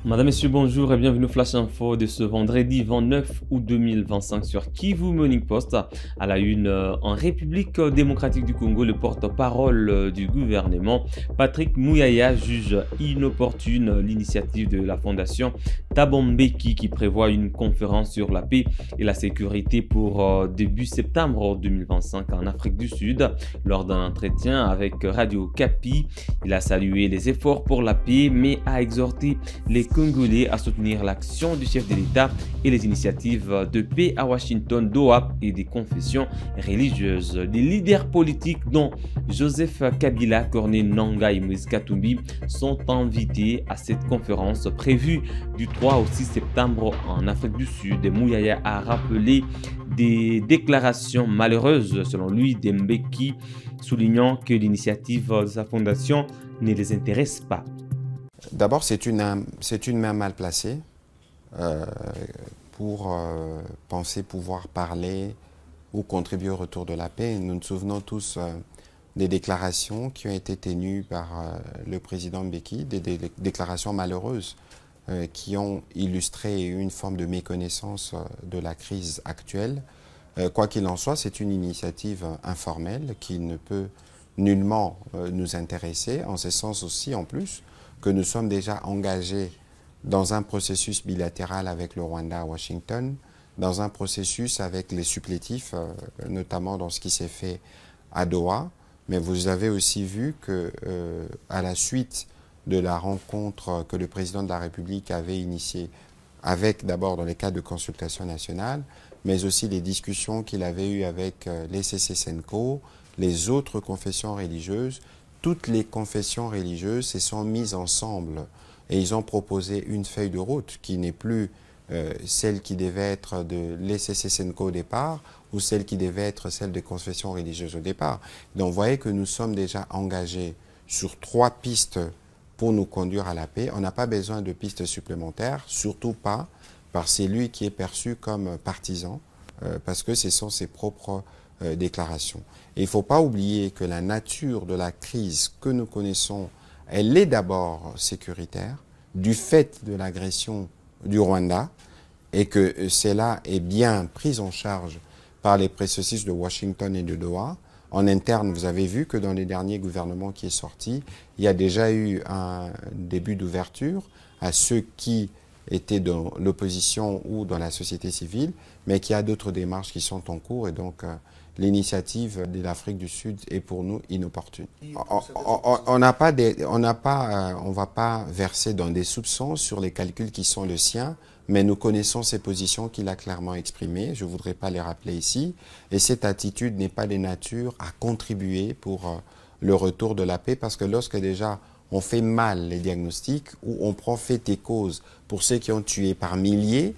Madame, Messieurs, bonjour et bienvenue au Flash Info de ce vendredi 29 août 2025 sur Kivu Morning Post. À la une, en République démocratique du Congo, le porte-parole du gouvernement, Patrick Muyaya, juge inopportune l'initiative de la fondation Thabo Mbeki qui prévoit une conférence sur la paix et la sécurité pour début septembre 2025 en Afrique du Sud. Lors d'un entretien avec Radio Kapi, il a salué les efforts pour la paix mais a exhorté les Congolais à soutenir l'action du chef de l'État et les initiatives de paix à Washington, Doha et des confessions religieuses. Les leaders politiques dont Joseph Kabila, Corneille Nangaa et Moïse Katumbi sont invités à cette conférence prévue du 3 au 6 septembre en Afrique du Sud. Muyaya a rappelé des déclarations malheureuses selon lui d'Mbeki, soulignant que l'initiative de sa fondation ne les intéresse pas. D'abord, c'est une main mal placée pour penser pouvoir parler ou contribuer au retour de la paix. Nous nous souvenons tous des déclarations qui ont été tenues par le président Mbeki, des déclarations malheureuses qui ont illustré une forme de méconnaissance de la crise actuelle. Quoi qu'il en soit, c'est une initiative informelle qui ne peut nullement nous intéresser, en ce sens aussi en plus que nous sommes déjà engagés dans un processus bilatéral avec le Rwanda à Washington, dans un processus avec les supplétifs, notamment dans ce qui s'est fait à Doha. Mais vous avez aussi vu que, à la suite de la rencontre que le président de la République avait initiée, avec d'abord dans les cadres de consultation nationale, mais aussi les discussions qu'il avait eues avec les CC-Senko, les autres confessions religieuses, toutes les confessions religieuses se sont mises ensemble et ils ont proposé une feuille de route qui n'est plus celle qui devait être de l'ECC-Senko au départ ou celle qui devait être celle des confessions religieuses au départ. Donc vous voyez que nous sommes déjà engagés sur 3 pistes pour nous conduire à la paix. On n'a pas besoin de pistes supplémentaires, surtout pas par celui qui est perçu comme partisan, parce que ce sont ses propres déclarations. Et il ne faut pas oublier que la nature de la crise que nous connaissons, elle est d'abord sécuritaire, du fait de l'agression du Rwanda, et que cela est bien pris en charge par les processus de Washington et de Doha. En interne, vous avez vu que dans les derniers gouvernements qui est sorti, il y a déjà eu un début d'ouverture à ceux qui étaient dans l'opposition ou dans la société civile, mais qu'il y a d'autres démarches qui sont en cours et donc l'initiative de l'Afrique du Sud est pour nous inopportune. On ne va pas verser dans des soupçons sur les calculs qui sont le sien, mais nous connaissons ses positions qu'il a clairement exprimées. Je ne voudrais pas les rappeler ici. Et cette attitude n'est pas de nature à contribuer pour le retour de la paix, parce que lorsque déjà on fait mal les diagnostics ou on prend fait et cause pour ceux qui ont tué par milliers,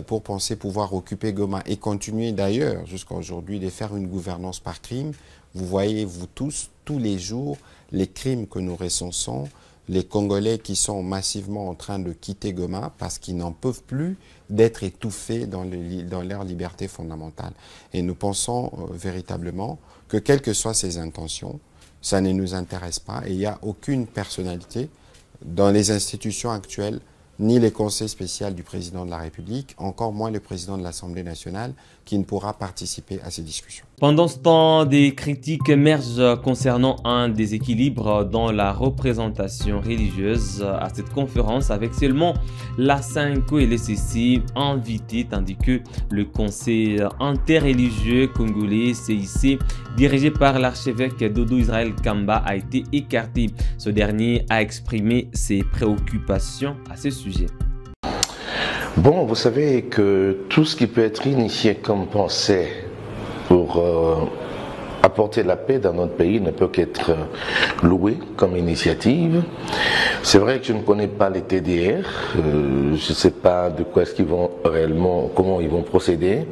pour penser pouvoir occuper Goma et continuer d'ailleurs jusqu'à aujourd'hui de faire une gouvernance par crime. Vous voyez, vous tous les jours, les crimes que nous recensons, les Congolais qui sont massivement en train de quitter Goma parce qu'ils n'en peuvent plus d'être étouffés dans leur liberté fondamentale. Et nous pensons véritablement que quelles que soient ses intentions, ça ne nous intéresse pas et il n'y a aucune personnalité dans les institutions actuelles, ni les conseils spéciaux du président de la République, encore moins le président de l'Assemblée nationale, qui ne pourra participer à ces discussions. Pendant ce temps, des critiques émergent concernant un déséquilibre dans la représentation religieuse à cette conférence, avec seulement la Senko et l'ECC invités, tandis que le Conseil interreligieux congolais CIC, dirigé par l'archevêque Dodo Israël Kamba, a été écarté. Ce dernier a exprimé ses préoccupations à ce sujet. Bon, vous savez que tout ce qui peut être initié comme pensée pour apporter la paix dans notre pays ne peut qu'être loué comme initiative. C'est vrai que je ne connais pas les TDR, je ne sais pas de quoi est-ce qu'ils vont réellement, comment ils vont procéder,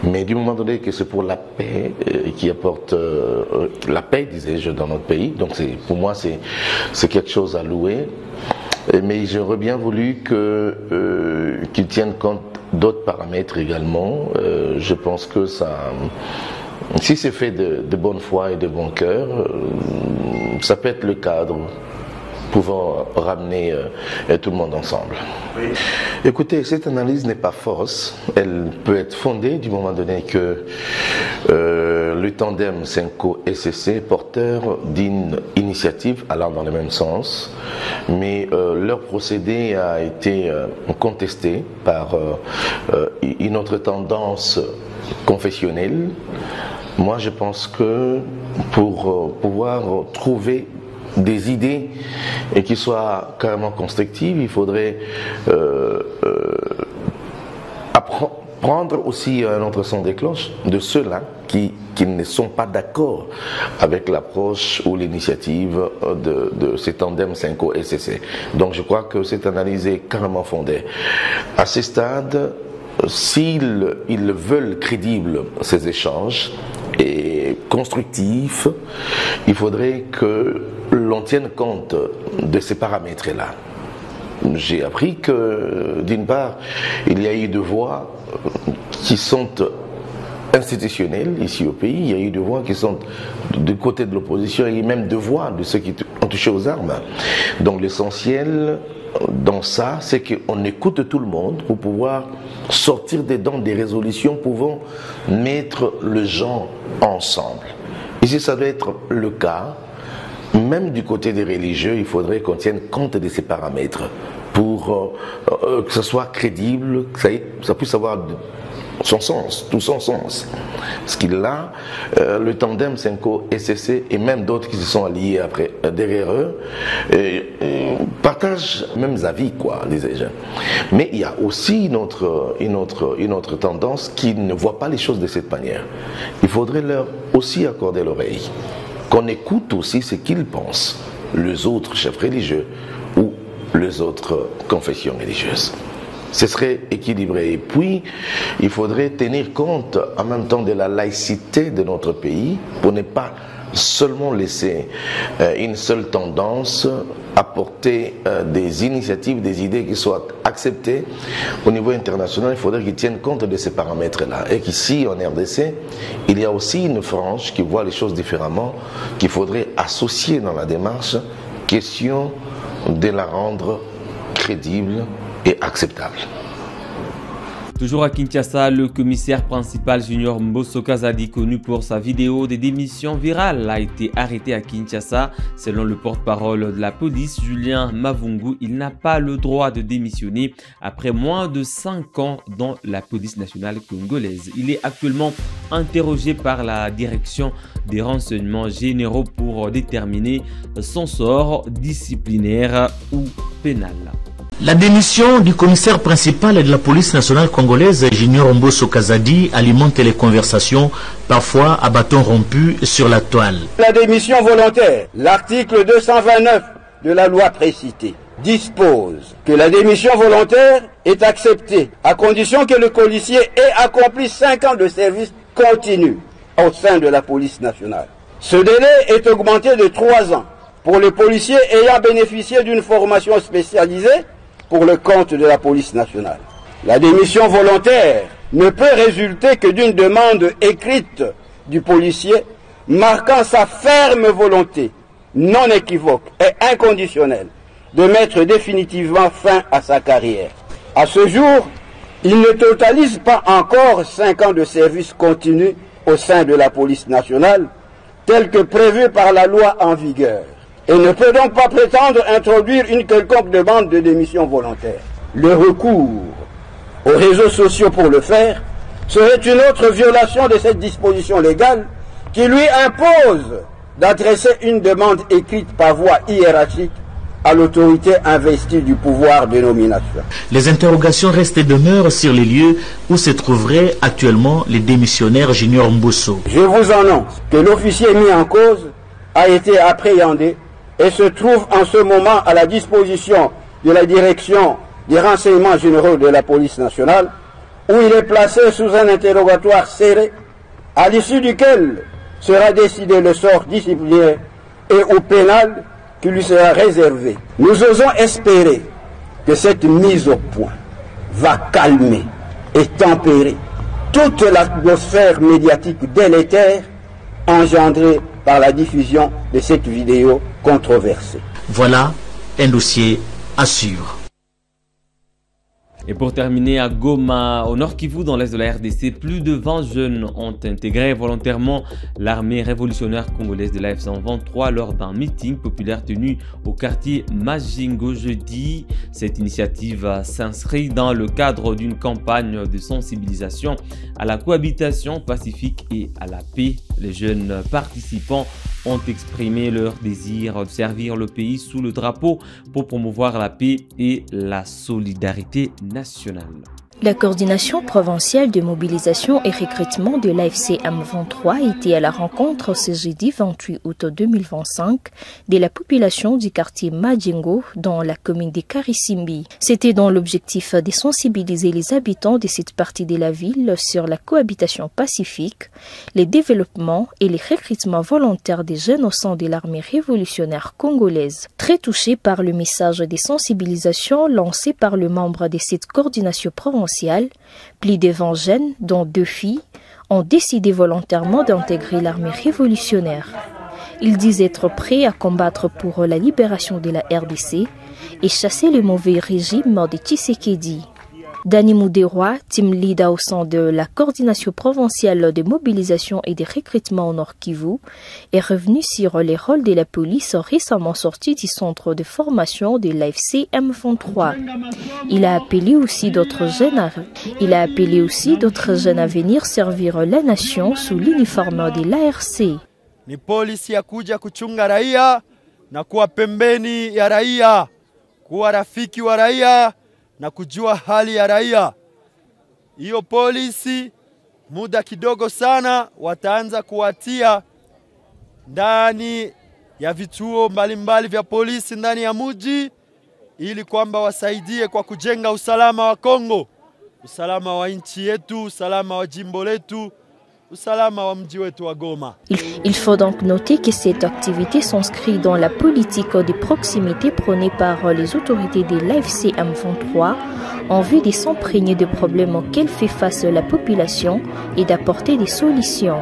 mais du moment donné que c'est pour la paix qui apporte la paix, disais-je, dans notre pays, donc pour moi c'est quelque chose à louer. Mais j'aurais bien voulu qu'ils tiennent compte d'autres paramètres également. Je pense que si c'est fait de bonne foi et de bon cœur, ça peut être le cadre pouvant ramener tout le monde ensemble. Oui. Écoutez, cette analyse n'est pas fausse, elle peut être fondée du moment donné que le tandem Senko-SCC est porteur d'une initiative allant dans le même sens, mais leur procédé a été contesté par une autre tendance confessionnelle. Moi, je pense que pour pouvoir trouver des idées et qui soient carrément constructives, il faudrait prendre aussi un autre son des cloches de ceux-là qui ne sont pas d'accord avec l'approche ou l'initiative de ces tandems Senko-SCC. Donc je crois que cette analyse est carrément fondée. À ce stade, s'ils veulent crédibles ces échanges et constructifs, il faudrait que l'on tienne compte de ces paramètres-là. J'ai appris que, d'une part, il y a eu des voix qui sont institutionnelles ici au pays, il y a eu des voix qui sont du côté de l'opposition et même des voix de ceux qui ont touché aux armes. Donc l'essentiel dans ça, c'est qu'on écoute tout le monde pour pouvoir sortir dedans des résolutions pouvant mettre les gens ensemble. Ici, ça doit être le cas. Même du côté des religieux, il faudrait qu'on tienne compte de ces paramètres pour que ce soit crédible, que ça puisse avoir son sens, tout son sens. Parce qu'il a le tandem Senko-SCC et même d'autres qui se sont alliés après derrière eux partagent mêmes avis, quoi, disais-je. Mais il y a aussi une autre tendance qui ne voit pas les choses de cette manière. Il faudrait leur aussi accorder l'oreille, qu'on écoute aussi ce qu'ils pensent, les autres chefs religieux ou les autres confessions religieuses. Ce serait équilibré. Et puis, il faudrait tenir compte en même temps de la laïcité de notre pays pour ne pas seulement laisser une seule tendance apporter des initiatives, des idées qui soient acceptées au niveau international. Il faudrait qu'ils tiennent compte de ces paramètres-là. Et qu'ici, en RDC, il y a aussi une frange qui voit les choses différemment, qu'il faudrait associer dans la démarche, question de la rendre crédible et acceptable. Toujours à Kinshasa, le commissaire principal Junior Mbosso Kazadi, connu pour sa vidéo des démissions virales, a été arrêté à Kinshasa. Selon le porte-parole de la police, Julien Mavungu, il n'a pas le droit de démissionner après moins de 5 ans dans la police nationale congolaise. Il est actuellement interrogé par la direction des renseignements généraux pour déterminer son sort disciplinaire ou pénal. La démission du commissaire principal de la police nationale congolaise, Junior Mbosso Kazadi, alimente les conversations, parfois à bâton rompu sur la toile. La démission volontaire, l'article 229 de la loi précitée, dispose que la démission volontaire est acceptée à condition que le policier ait accompli 5 ans de service continu au sein de la police nationale. Ce délai est augmenté de 3 ans pour les policiers ayant bénéficié d'une formation spécialisée pour le compte de la police nationale. La démission volontaire ne peut résulter que d'une demande écrite du policier marquant sa ferme volonté, non équivoque et inconditionnelle, de mettre définitivement fin à sa carrière. À ce jour, il ne totalise pas encore 5 ans de service continu au sein de la police nationale, tel que prévu par la loi en vigueur, et ne peut donc pas prétendre introduire une quelconque demande de démission volontaire. Le recours aux réseaux sociaux pour le faire serait une autre violation de cette disposition légale qui lui impose d'adresser une demande écrite par voie hiérarchique à l'autorité investie du pouvoir de nomination. Les interrogations restent et demeurent sur les lieux où se trouverait actuellement les démissionnaires Junior Mbosso. Je vous annonce que l'officier mis en cause a été appréhendé et se trouve en ce moment à la disposition de la direction des renseignements généraux de la police nationale, où il est placé sous un interrogatoire serré, à l'issue duquel sera décidé le sort disciplinaire et ou pénal qui lui sera réservé. Nous osons espérer que cette mise au point va calmer et tempérer toute l'atmosphère médiatique délétère engendrée par la diffusion de cette vidéo controversée. Voilà un dossier assure. Et pour terminer, à Goma, au Nord Kivu, dans l'est de la RDC, plus de 20 jeunes ont intégré volontairement l'armée révolutionnaire congolaise de l'AFC en 23 lors d'un meeting populaire tenu au quartier Majingo jeudi. Cette initiative s'inscrit dans le cadre d'une campagne de sensibilisation à la cohabitation pacifique et à la paix. Les jeunes participants ont exprimé leur désir de servir le pays sous le drapeau pour promouvoir la paix et la solidarité nationale. La coordination provinciale de mobilisation et recrutement de l'AFC M23 était à la rencontre ce jeudi 28 août 2025 de la population du quartier Majingo dans la commune de Karisimbi. C'était dans l'objectif de sensibiliser les habitants de cette partie de la ville sur la cohabitation pacifique, les développements et les recrutements volontaires des jeunes au sein de l'armée révolutionnaire congolaise. Très touchés par le message de sensibilisation lancé par le membre de cette coordination provinciale, plus de 20 jeunes, dont 2 filles, ont décidé volontairement d'intégrer l'armée révolutionnaire. Ils disent être prêts à combattre pour la libération de la RDC et chasser le mauvais régime de Tshisekedi. Dani Mouderoy, team leader au sein de la coordination provinciale de mobilisation et de recrutement au Nord Kivu, est revenu sur les rôles de la police récemment sortis du centre de formation de l'AFC M23. Il a appelé aussi d'autres jeunes à venir servir la nation sous l'uniforme de l'ARC. Ni polisi ya kuja kuchunga raia na kuwa pembeni ya raia, kuwa rafiki wa raia na kujua hali ya raia. Hiyo polisi muda kidogo sana wataanza kuwatia ndani ya vituo mbalimbali vya polisi ndani ya mji ili kwamba wasaidie kwa kujenga usalama wa Kongo, usalama wa nchi yetu, usalama wa jimbo letu, usalama wa mji wetu wa Goma. Il faut donc noter que cette activité s'inscrit dans la politique de proximité prônée par les autorités de l'AFC M23 en vue de s'imprégner des problèmes auxquels fait face la population et d'apporter des solutions.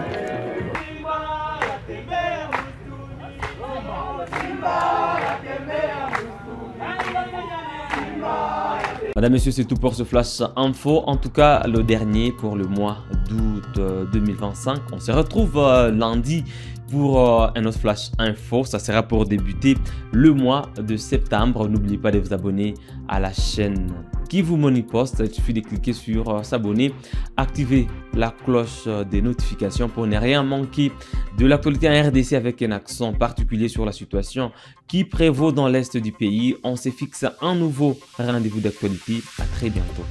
Madame, Messieurs, c'est tout pour ce Flash Info. En tout cas, le dernier pour le mois d'août 2025. On se retrouve lundi pour un autre Flash Info. Ça sera pour débuter le mois de septembre. N'oubliez pas de vous abonner à la chaîne Kivu Morning Post. Il suffit de cliquer sur s'abonner, activer la cloche des notifications pour ne rien manquer de l'actualité en RDC avec un accent particulier sur la situation qui prévaut dans l'est du pays. On se fixe un nouveau rendez-vous d'actualité. À très bientôt.